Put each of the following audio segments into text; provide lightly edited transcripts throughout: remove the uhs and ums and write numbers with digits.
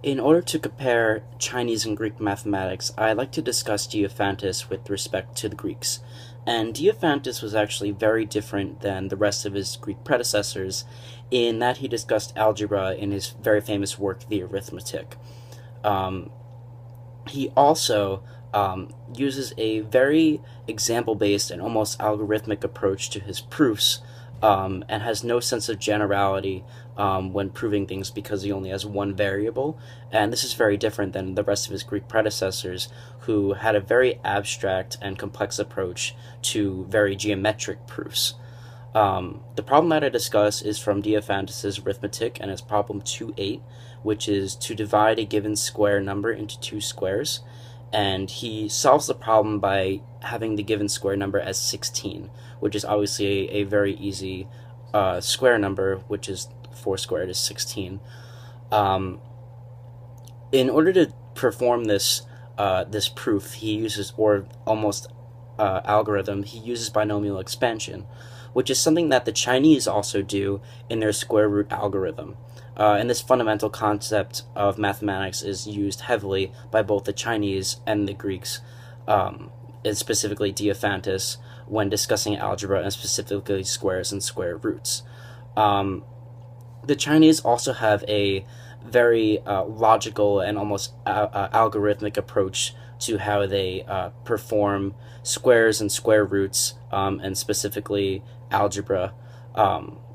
In order to compare Chinese and Greek mathematics, I'd like to discuss Diophantus with respect to the Greeks. And Diophantus was actually very different than the rest of his Greek predecessors in that he discussed algebra in his very famous work, The Arithmetic. Um, he also uses a very example based and almost algorithmic approach to his proofs, and has no sense of generality when proving things because he only has one variable. And this is very different than the rest of his Greek predecessors, who had a very abstract and complex approach to very geometric proofs. The problem that I discuss is from Diophantus's arithmetic, and it's problem 2.8, which is to divide a given square number into two squares. And he solves the problem by having the given square number as 16, which is obviously a very easy square number, which is 4 squared is 16. Um, in order to perform this proof, he uses, or almost algorithm, he uses binomial expansion, which is something that the Chinese also do in their square root algorithm. And this fundamental concept of mathematics is used heavily by both the Chinese and the Greeks, and specifically Diophantus, when discussing algebra and specifically squares and square roots. Um, the Chinese also have a very logical and almost algorithmic approach to how they perform squares and square roots, and specifically algebra,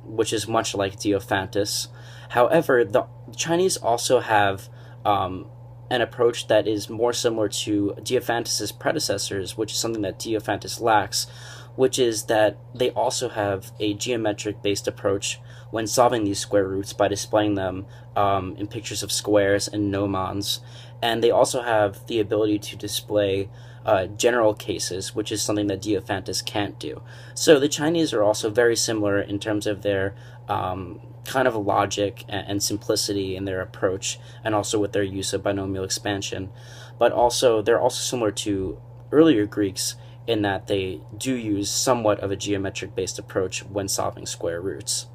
which is much like Diophantus. However, the Chinese also have an approach that is more similar to Diophantus's predecessors, which is something that Diophantus lacks, which is that they also have a geometric based approach when solving these square roots by displaying them in pictures of squares and gnomons. And they also have the ability to display general cases, which is something that Diophantus can't do. So the Chinese are also very similar in terms of their kind of logic and simplicity in their approach, and also with their use of binomial expansion. But also, they're also similar to earlier Greeks in that they do use somewhat of a geometric based approach when solving square roots.